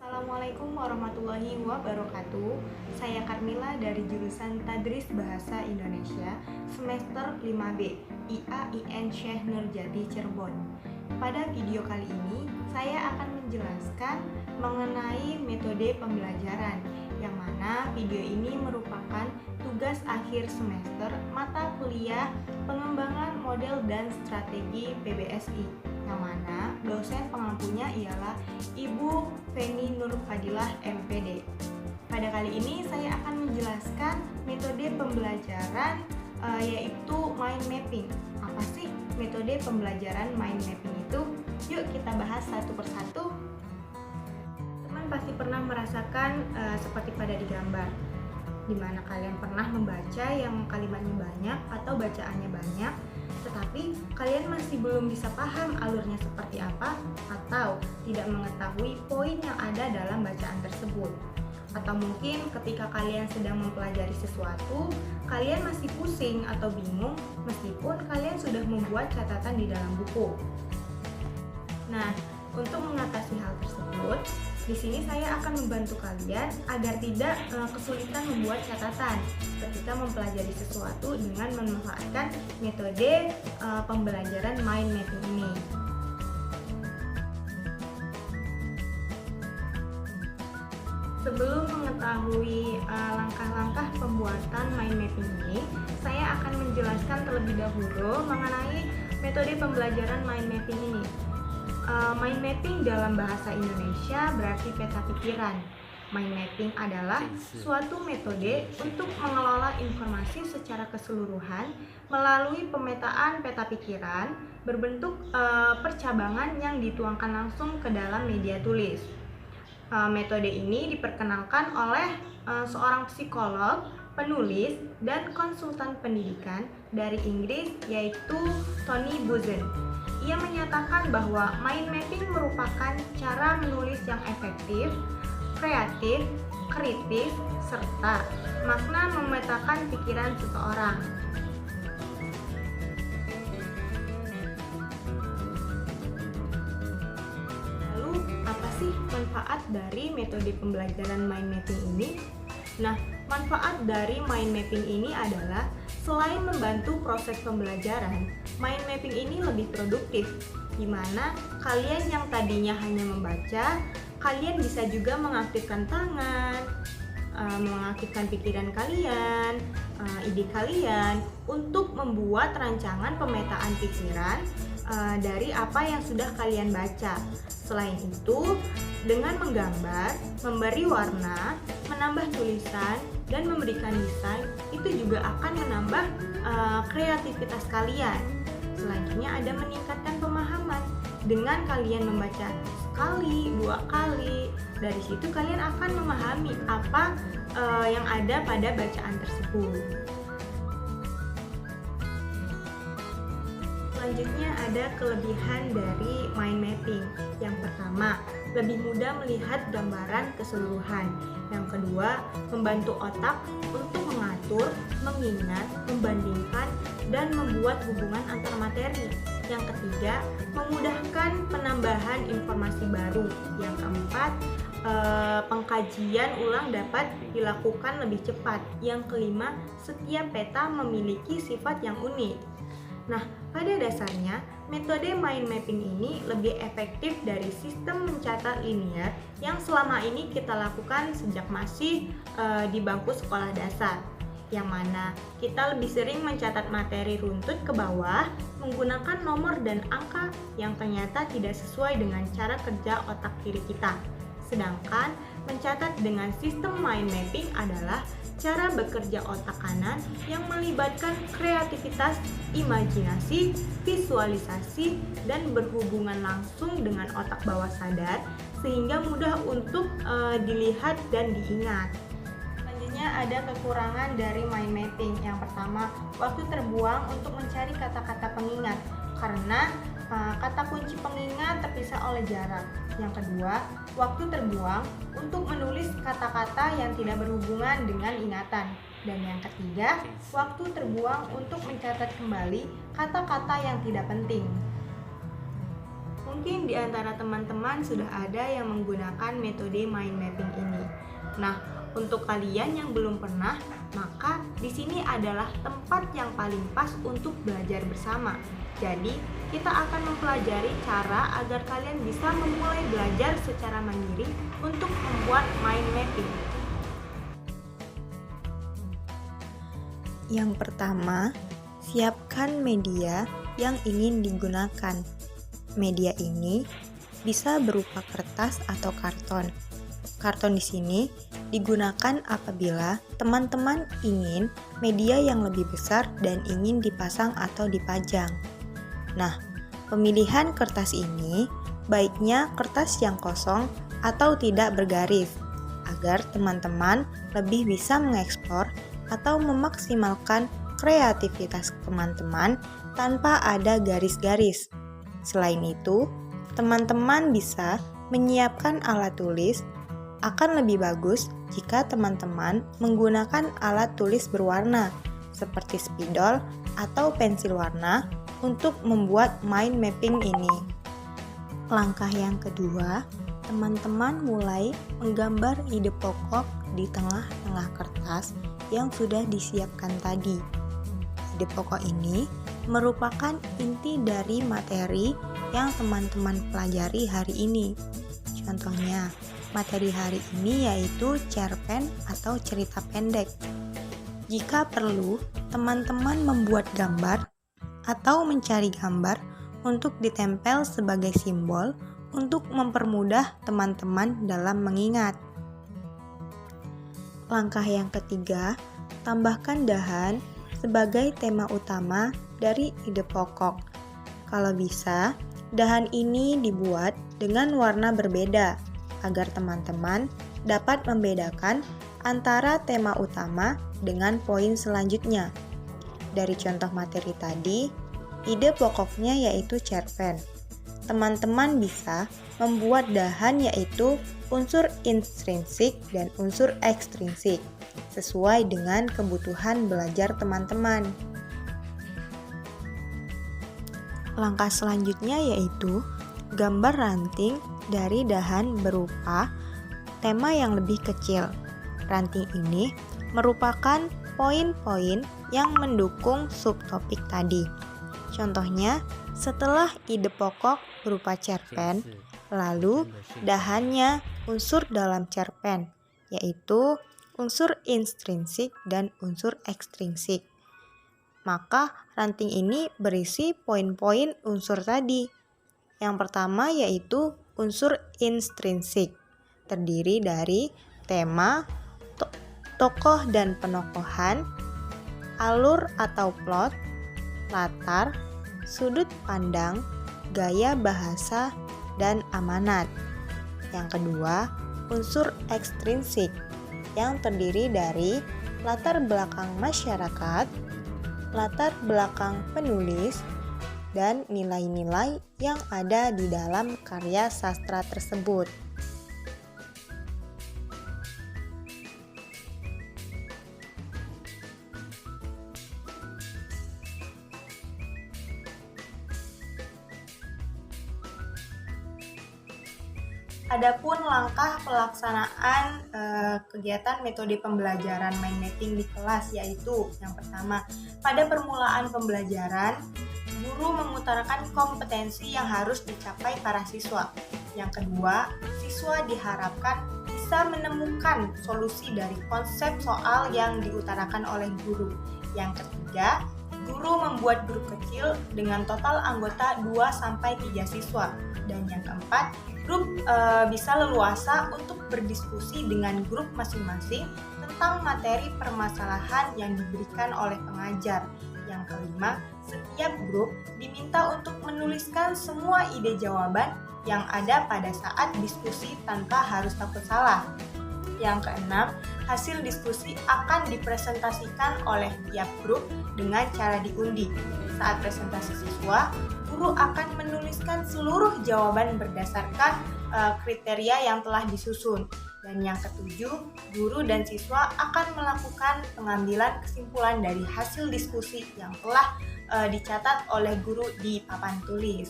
Assalamualaikum warahmatullahi wabarakatuh. Saya Karmila dari jurusan Tadris Bahasa Indonesia semester 5B IAIN Syekh Nurjati Cirebon. Pada video kali ini saya akan menjelaskan mengenai metode pembelajaran, yang mana video ini merupakan tugas akhir semester mata kuliah pengembangan model dan strategi PBSI, yang mana dosen pengampunya ialah Ibu Feni Nur Fadilah MPD. Pada kali ini saya akan menjelaskan metode pembelajaran yaitu mind mapping. Apa sih metode pembelajaran mind mapping itu? Yuk kita bahas satu persatu. Teman pasti pernah merasakan seperti pada di gambar, di mana kalian pernah membaca yang kalimatnya banyak atau bacaannya banyak, tetapi kalian masih belum bisa paham alurnya seperti apa atau tidak mengetahui poin yang ada dalam bacaan tersebut. Atau mungkin ketika kalian sedang mempelajari sesuatu, kalian masih pusing atau bingung meskipun kalian sudah membuat catatan di dalam buku. Nah, untuk mengatasi hal tersebut, di sini saya akan membantu kalian agar tidak kesulitan membuat catatan ketika mempelajari sesuatu dengan memanfaatkan metode pembelajaran mind mapping ini. Sebelum mengetahui langkah-langkah pembuatan mind mapping ini, saya akan menjelaskan terlebih dahulu mengenai metode pembelajaran mind mapping ini. Mind mapping dalam bahasa Indonesia berarti peta pikiran. Mind mapping adalah suatu metode untuk mengelola informasi secara keseluruhan melalui pemetaan peta pikiran berbentuk percabangan yang dituangkan langsung ke dalam media tulis. Metode ini diperkenalkan oleh seorang psikolog, penulis, dan konsultan pendidikan dari Inggris yaitu Tony Buzan. Ia menyatakan bahwa mind mapping merupakan cara menulis yang efektif, kreatif, kritis, serta makna memetakan pikiran seseorang. Lalu, apa sih manfaat dari metode pembelajaran mind mapping ini? Nah, manfaat dari mind mapping ini adalah selain membantu proses pembelajaran, mind mapping ini lebih produktif, di mana kalian yang tadinya hanya membaca, kalian bisa juga mengaktifkan tangan, mengaktifkan pikiran kalian, ide kalian untuk membuat rancangan pemetaan pikiran dari apa yang sudah kalian baca. Selain itu, dengan menggambar, memberi warna, menambah tulisan, dan memberikan desain, itu juga akan menambah kreativitas kalian. Selanjutnya ada meningkatkan pemahaman. Dengan kalian membaca sekali, 2 kali, dari situ kalian akan memahami apa yang ada pada bacaan tersebut. Selanjutnya ada kelebihan dari mind mapping. Yang pertama, lebih mudah melihat gambaran keseluruhan. Yang kedua, membantu otak untuk mengatur, mengingat, membandingkan, dan membuat hubungan antar materi. Yang ketiga, memudahkan penambahan informasi baru. Yang keempat, pengkajian ulang dapat dilakukan lebih cepat. Yang kelima, setiap peta memiliki sifat yang unik. Nah, pada dasarnya, metode mind mapping ini lebih efektif dari sistem mencatat linear yang selama ini kita lakukan sejak masih di bangku sekolah dasar, yang mana kita lebih sering mencatat materi runtut ke bawah menggunakan nomor dan angka yang ternyata tidak sesuai dengan cara kerja otak kiri kita. Sedangkan mencatat dengan sistem mind mapping adalah cara bekerja otak kanan yang melibatkan kreativitas, imajinasi, visualisasi, dan berhubungan langsung dengan otak bawah sadar sehingga mudah untuk dilihat dan diingat. Selanjutnya ada kekurangan dari mind mapping. Yang pertama, waktu terbuang untuk mencari kata-kata pengingat karena kata kunci pengingat terpisah oleh jarak. Yang kedua, waktu terbuang untuk menulis kata-kata yang tidak berhubungan dengan ingatan. Dan yang ketiga, waktu terbuang untuk mencatat kembali kata-kata yang tidak penting. Mungkin di antara teman-teman sudah ada yang menggunakan metode mind mapping ini. Nah, untuk kalian yang belum pernah, maka di sini adalah tempat yang paling pas untuk belajar bersama. Jadi, kita akan mempelajari cara agar kalian bisa memulai belajar secara mandiri untuk membuat mind mapping. Yang pertama, siapkan media yang ingin digunakan. Media ini bisa berupa kertas atau karton. Karton di sini digunakan apabila teman-teman ingin media yang lebih besar dan ingin dipasang atau dipajang. Nah, pemilihan kertas ini baiknya kertas yang kosong atau tidak bergaris, agar teman-teman lebih bisa mengeksplor atau memaksimalkan kreativitas teman-teman tanpa ada garis-garis. Selain itu, teman-teman bisa menyiapkan alat tulis. Akan lebih bagus jika teman-teman menggunakan alat tulis berwarna seperti spidol atau pensil warna untuk membuat mind mapping ini. Langkah yang kedua, teman-teman mulai menggambar ide pokok di tengah-tengah kertas yang sudah disiapkan tadi. Ide pokok ini merupakan inti dari materi yang teman-teman pelajari hari ini. Contohnya, materi hari ini yaitu cerpen atau cerita pendek. Jika perlu, teman-teman membuat gambar atau mencari gambar untuk ditempel sebagai simbol untuk mempermudah teman-teman dalam mengingat. Langkah yang ketiga, tambahkan dahan sebagai tema utama dari ide pokok. Kalau bisa, dahan ini dibuat dengan warna berbeda agar teman-teman dapat membedakan antara tema utama dengan poin selanjutnya. Dari contoh materi tadi, ide pokoknya yaitu cerpen. Teman-teman bisa membuat dahan yaitu unsur intrinsik dan unsur ekstrinsik sesuai dengan kebutuhan belajar teman-teman. Langkah selanjutnya yaitu gambar ranting dari dahan berupa tema yang lebih kecil. Ranting ini merupakan poin-poin yang mendukung subtopik tadi. Contohnya, setelah ide pokok berupa cerpen, lalu dahannya unsur dalam cerpen, yaitu unsur intrinsik dan unsur ekstrinsik. Maka ranting ini berisi poin-poin unsur tadi. Yang pertama yaitu unsur intrinsik, terdiri dari tema, tokoh dan penokohan, alur atau plot, latar, sudut pandang, gaya bahasa, dan amanat. Yang kedua, unsur ekstrinsik yang terdiri dari latar belakang masyarakat, latar belakang penulis, dan nilai-nilai yang ada di dalam karya sastra tersebut. Adapun langkah pelaksanaan kegiatan metode pembelajaran mind mapping di kelas yaitu yang pertama, pada permulaan pembelajaran, guru mengutarakan kompetensi yang harus dicapai para siswa. Yang kedua, siswa diharapkan bisa menemukan solusi dari konsep soal yang diutarakan oleh guru. Yang ketiga, guru membuat grup kecil dengan total anggota 2-3 siswa. Dan yang keempat, grup bisa leluasa untuk berdiskusi dengan grup masing-masing tentang materi permasalahan yang diberikan oleh pengajar. Yang kelima, setiap grup diminta untuk menuliskan semua ide jawaban yang ada pada saat diskusi tanpa harus takut salah. Yang keenam, hasil diskusi akan dipresentasikan oleh tiap grup dengan cara diundi. Saat presentasi siswa, guru akan menuliskan seluruh jawaban berdasarkan kriteria yang telah disusun. Dan yang ketujuh, guru dan siswa akan melakukan pengambilan kesimpulan dari hasil diskusi yang telah dicatat oleh guru di papan tulis.